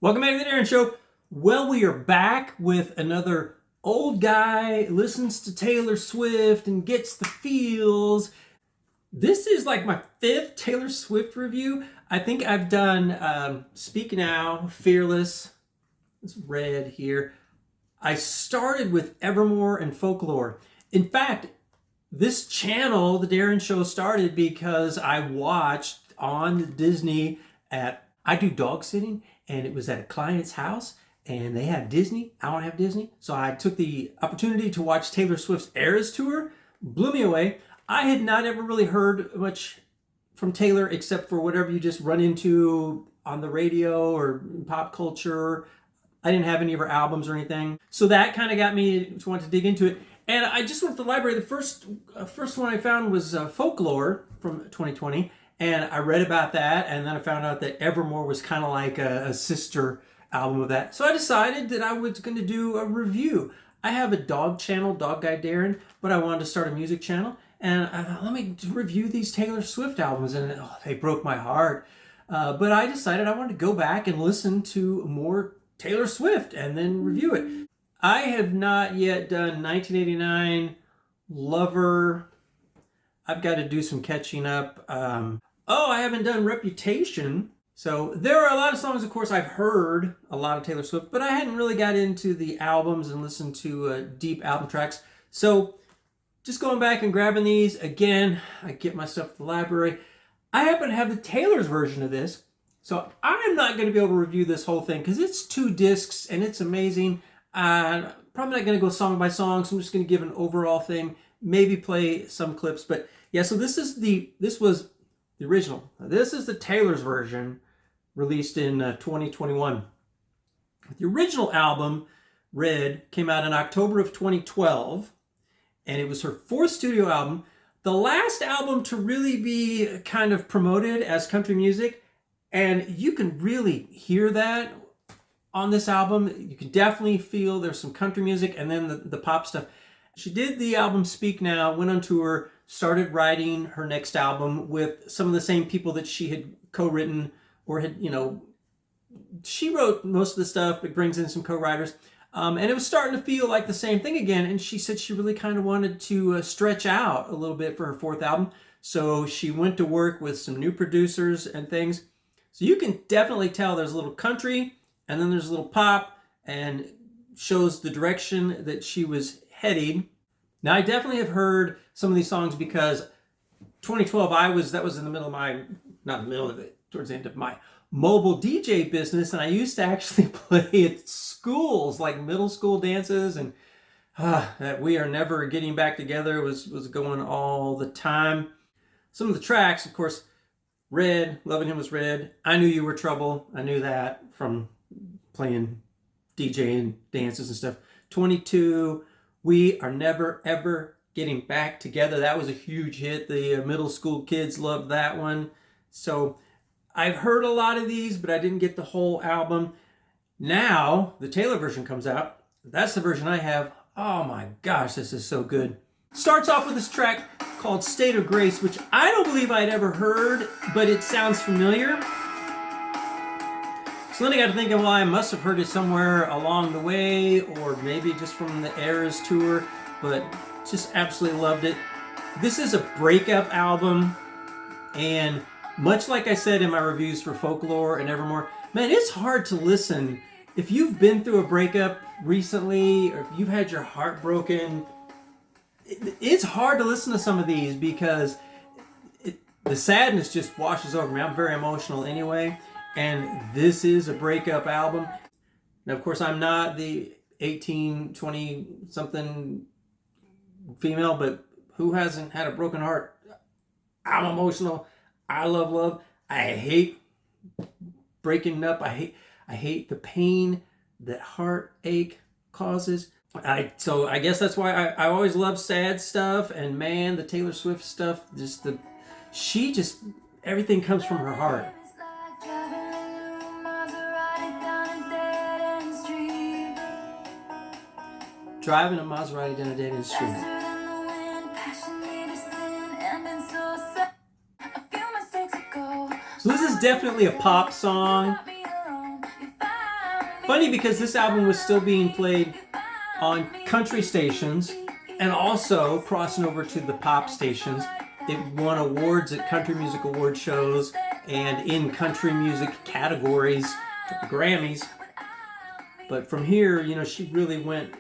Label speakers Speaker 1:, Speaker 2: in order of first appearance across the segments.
Speaker 1: Welcome back to the Darin Show. Well, we are back with another old guy listens to Taylor Swift and gets the feels. This is like my 5th Taylor Swift review. I think I've done Speak Now, Fearless, it's red here. I started with Evermore and Folklore. In fact, this channel, the Darin Show, started because I watched on Disney I do dog sitting, and it was at a client's house, and they had Disney. I don't have Disney. So I took the opportunity to watch Taylor Swift's Eras Tour. Blew me away. I had not ever really heard much from Taylor except for whatever you just run into on the radio or pop culture. I didn't have any of her albums or anything. So that kind of got me to want to dig into it. And I just went to the library. The first one I found was Folklore from 2020. And I read about that, and then I found out that Evermore was kind of like a sister album of that. So I decided that I was going to do a review. I have a dog channel, Dog Guy Darin, but I wanted to start a music channel. And I thought, let me review these Taylor Swift albums. And they broke my heart. But I decided I wanted to go back and listen to more Taylor Swift and then review it. I have not yet done 1989, Lover. I've got to do some catching up. I haven't done Reputation. So there are a lot of songs, of course, I've heard a lot of Taylor Swift, but I hadn't really got into the albums and listened to deep album tracks. So just going back and grabbing these again, I get my stuff at the library. I happen to have the Taylor's version of this. So I'm not going to be able to review this whole thing because it's 2 discs and it's amazing. Probably not going to go song by song, so I'm just going to give an overall thing. Maybe play some clips, but yeah. So this was the original. This is the Taylor's version, released in 2021. The original album, Red, came out in October of 2012, and it was her 4th studio album. The last album to really be kind of promoted as country music, and you can really hear that on this album. You can definitely feel there's some country music and then the pop stuff. She did the album Speak Now, went on tour, started writing her next album with some of the same people that she had co-written or had, she wrote most of the stuff, but brings in some co-writers. And it was starting to feel like the same thing again. And she said she really kind of wanted to stretch out a little bit for her 4th album. So she went to work with some new producers and things. So you can definitely tell there's a little country and then there's a little pop, and shows the direction that she was heading. Now, I definitely have heard some of these songs because 2012, that was in the middle of my, not in the middle of it, towards the end of my mobile DJ business, and I used to actually play at schools, like middle school dances, and that We Are Never Getting Back Together was going all the time. Some of the tracks, of course, Red, Loving Him Was Red, I Knew You Were Trouble, I knew that from playing DJ and dances and stuff. 22, We Are Never Ever Getting Back Together. That was a huge hit. The middle school kids loved that one. So I've heard a lot of these, but I didn't get the whole album. Now the Taylor version comes out. That's the version I have. Oh my gosh, this is so good. Starts off with this track called State of Grace, which I don't believe I'd ever heard, but it sounds familiar. So then I got to thinking, well, I must have heard it somewhere along the way, or maybe just from the Eras tour, but just absolutely loved it. This is a breakup album, and much like I said in my reviews for Folklore and Evermore, man, it's hard to listen. If you've been through a breakup recently, or if you've had your heart broken, it's hard to listen to some of these because the sadness just washes over me. I'm very emotional anyway. And this is a breakup album. Now, of course, I'm not the 18, 20 something female, but who hasn't had a broken heart? I'm emotional. I love love. I hate breaking up. I hate the pain that heartache causes. So I guess that's why I always love sad stuff. And man, the Taylor Swift stuff, everything comes from her heart. Driving a Maserati down a dead end street. So this is definitely a pop song. Funny because this album was still being played on country stations and also crossing over to the pop stations. It won awards at country music award shows and in country music categories at the Grammys. But from here, you know, she really went,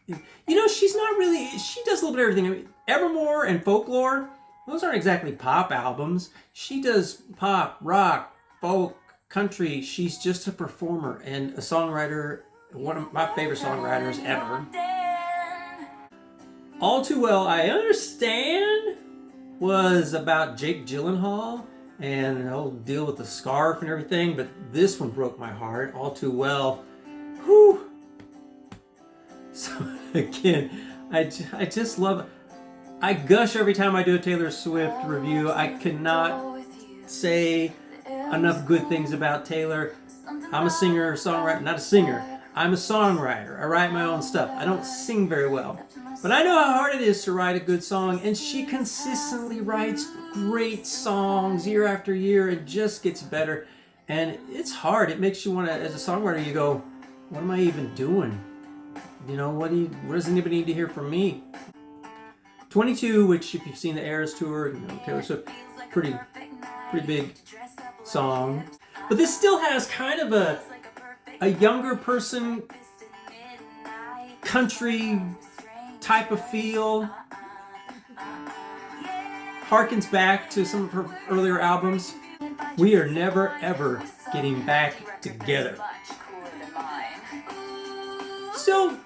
Speaker 1: you know, she's not really, she does a little bit of everything. I mean, Evermore and Folklore, those aren't exactly pop albums. She does pop, rock, folk, country. She's just a performer and a songwriter, one of my favorite songwriters ever. All Too Well, I Understand was about Jake Gyllenhaal and the whole deal with the scarf and everything, but this one broke my heart. All Too Well, whew. So again, I just love it. I gush every time I do a Taylor Swift review. I cannot say enough good things about Taylor. I'm a singer, songwriter, not a singer. I'm a songwriter. I write my own stuff. I don't sing very well. But I know how hard it is to write a good song, and she consistently writes great songs year after year. It just gets better. And it's hard. It makes you want to, as a songwriter, you go, what am I even doing? You know, what does anybody need to hear from me? 22, which if you've seen the Eras tour, you know, Taylor Swift, pretty big song. But this still has kind of a younger person country type of feel. Harkens back to some of her earlier albums. We are never ever getting back together. Still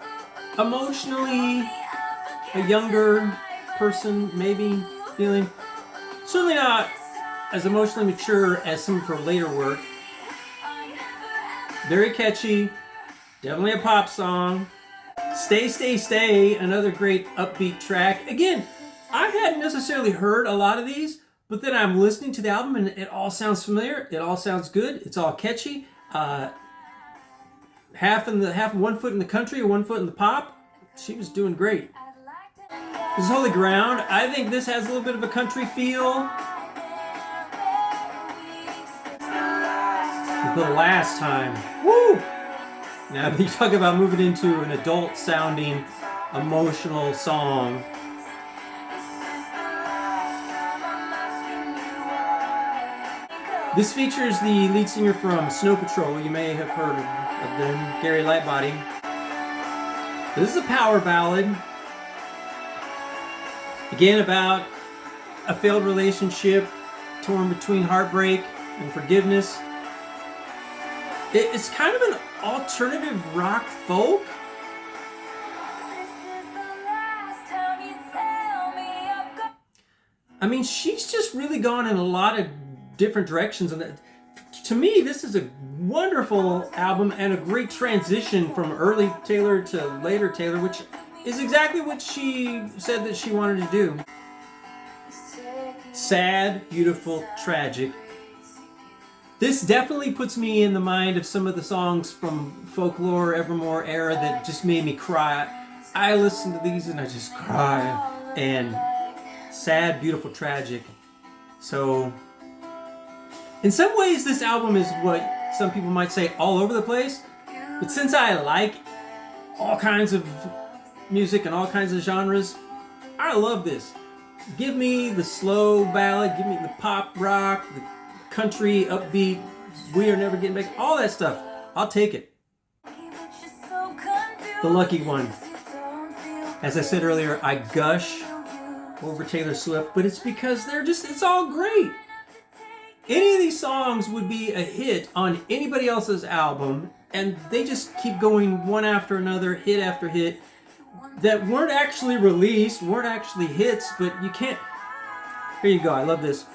Speaker 1: emotionally a younger person, maybe feeling. Certainly not as emotionally mature as some of her later work. Very catchy, definitely a pop song. Stay, Stay, Stay, another great upbeat track. Again, I hadn't necessarily heard a lot of these, but then I'm listening to the album and it all sounds familiar. It all sounds good. It's all catchy. Half one foot in the country, one foot in the pop. She was doing great. This is Holy Ground. I think this has a little bit of a country feel. The Last Time. Woo! Now, if you talk about moving into an adult-sounding, emotional song. This features the lead singer from Snow Patrol. You may have heard of them, Gary Lightbody. This is a power ballad. Again, about a failed relationship, torn between heartbreak and forgiveness. It's kind of an alternative rock folk. I mean, she's just really gone in a lot of different directions. And to me, this is a wonderful album and a great transition from early Taylor to later Taylor, which is exactly what she said that she wanted to do. Sad, beautiful, tragic. This definitely puts me in the mind of some of the songs from Folklore, Evermore era that just made me cry. I listen to these and I just cry. And sad, beautiful, tragic. So, in some ways this album is what some people might say all over the place. But since I like all kinds of music and all kinds of genres, I love this. Give me the slow ballad, give me the pop rock, the country, upbeat, we are never getting back, all that stuff. I'll take it. The lucky one. As I said earlier, I gush over Taylor Swift, but it's because it's all great. Any of these songs would be a hit on anybody else's album, and they just keep going one after another, hit after hit, that weren't actually released, weren't actually hits, but you can't. Here you go, I love this.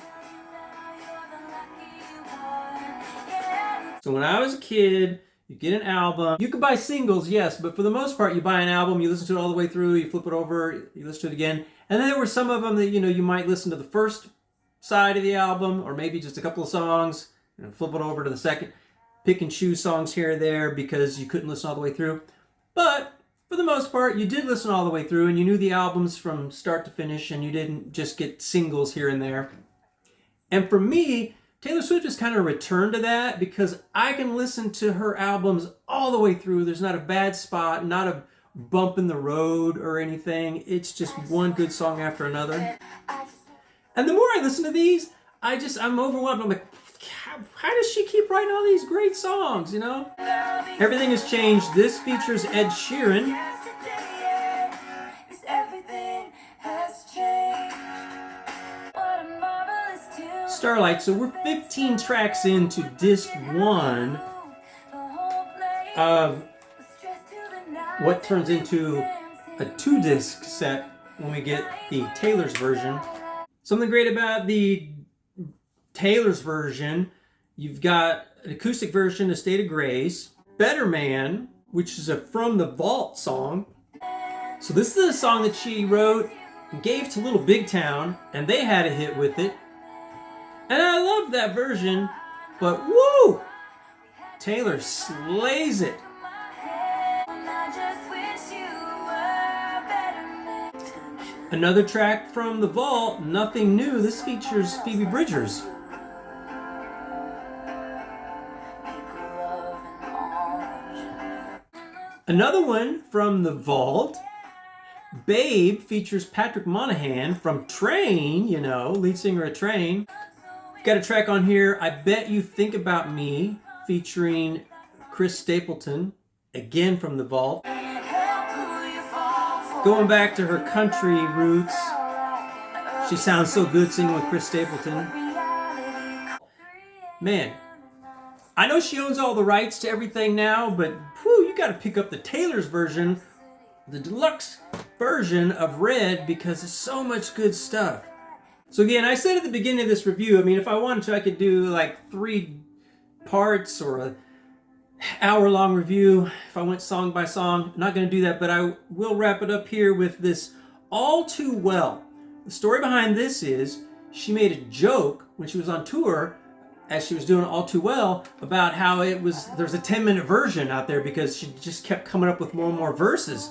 Speaker 1: So when I was a kid, you get an album. You could buy singles, yes, but for the most part, you buy an album, you listen to it all the way through, you flip it over, you listen to it again. And then there were some of them that, you might listen to the first side of the album, or maybe just a couple of songs, and flip it over to the second. Pick and choose songs here and there because you couldn't listen all the way through. But for the most part, you did listen all the way through, and you knew the albums from start to finish, and you didn't just get singles here and there. And for me, Taylor Swift has kind of returned to that because I can listen to her albums all the way through. There's not a bad spot, not a bump in the road or anything. It's just one good song after another. And the more I listen to these, I'm overwhelmed. I'm like, how does she keep writing all these great songs, you know? Everything has changed. This features Ed Sheeran. Starlight. So we're 15 tracks into disc 1 of what turns into a 2-disc set when we get the Taylor's version. Something great about the Taylor's version, you've got an acoustic version of State of Grace, Better Man, which is a From the Vault song. So this is a song that she wrote and gave to Little Big Town, and they had a hit with it. And I love that version, but woo! Taylor slays it. Another track from the Vault, Nothing New. This features Phoebe Bridgers. Another one from the Vault, Babe, features Patrick Monahan from Train, you know, lead singer of Train. Got a track on here, I Bet You Think About Me, featuring Chris Stapleton, again from the Vault. Going back to her country roots, she sounds so good singing with Chris Stapleton. Man, I know she owns all the rights to everything now, but whew, you got to pick up the Taylor's version, the deluxe version of Red, because it's so much good stuff. So again, I said at the beginning of this review, I mean, if I wanted to, I could do like 3 parts or an hour-long review if I went song by song. I'm not going to do that, but I will wrap it up here with this All Too Well. The story behind this is she made a joke when she was on tour, as she was doing All Too Well, about how there's a 10-minute version out there because she just kept coming up with more and more verses.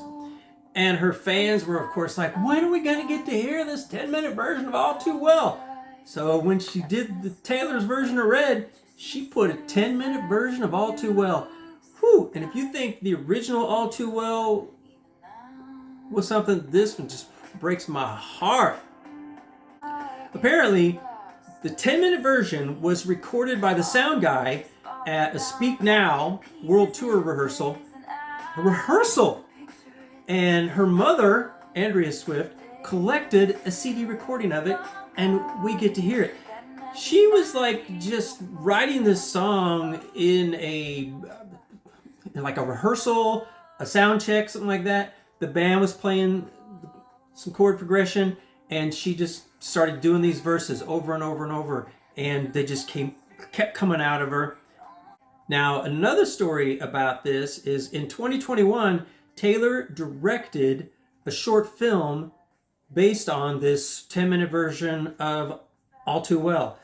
Speaker 1: And her fans were, of course, like, when are we going to get to hear this 10-minute version of All Too Well? So when she did the Taylor's version of Red, she put a 10-minute version of All Too Well. Whew! And if you think the original All Too Well was something, this one just breaks my heart. Apparently, the 10-minute version was recorded by the sound guy at a Speak Now World Tour rehearsal. A rehearsal! And her mother, Andrea Swift, collected a CD recording of it, and we get to hear it. She was like just writing this song in like a rehearsal, a sound check, something like that. The band was playing some chord progression, and she just started doing these verses over and over and over, and they just kept coming out of her. Now, another story about this is in 2021, Taylor directed a short film based on this 10-minute version of All Too Well.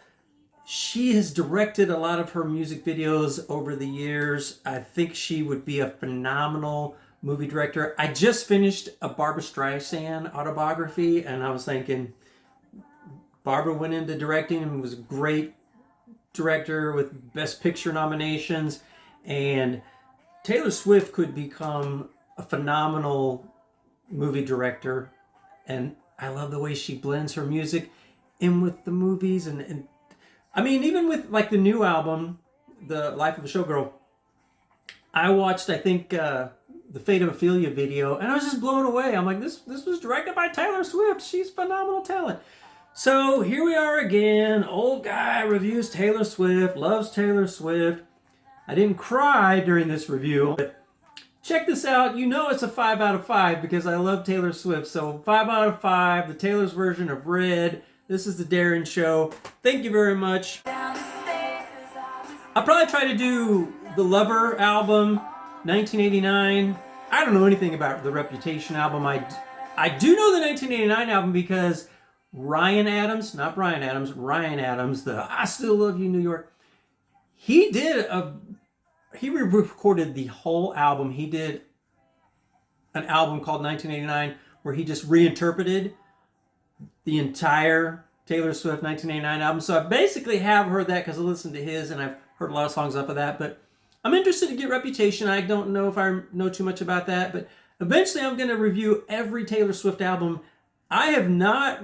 Speaker 1: She has directed a lot of her music videos over the years. I think she would be a phenomenal movie director. I just finished a Barbra Streisand autobiography, and I was thinking Barbara went into directing and was a great director with Best Picture nominations, and Taylor Swift could become a phenomenal movie director. And I love the way she blends her music in with the movies, and I mean, even with like the new album, The Life of a Showgirl, I watched, I think, the Fate of Ophelia video, and I was just blown away. I'm like, this was directed by Taylor Swift. She's phenomenal talent. So here we are again. Old guy reviews Taylor Swift, loves Taylor Swift. I didn't cry during this review, but check this out. You know it's a 5 out of 5 because I love Taylor Swift. So 5 out of 5, the Taylor's version of Red. This is the Darin Show. Thank you very much. I'll probably try to do the Lover album, 1989. I don't know anything about the Reputation album. I do know the 1989 album because Ryan Adams, not Bryan Adams, Ryan Adams, the I Still Love You New York, he recorded the whole album. He did an album called 1989 where he just reinterpreted the entire Taylor Swift 1989 album. So I basically have heard that because I listened to his and I've heard a lot of songs off of that. But I'm interested to get Reputation. I don't know if I know too much about that, but eventually I'm going to review every Taylor Swift album. I have not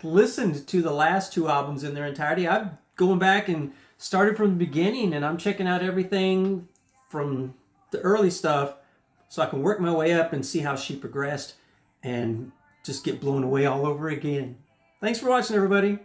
Speaker 1: listened to the last two albums in their entirety. I've going back and started from the beginning, and I'm checking out everything from the early stuff so I can work my way up and see how she progressed and just get blown away all over again. Thanks for watching, everybody.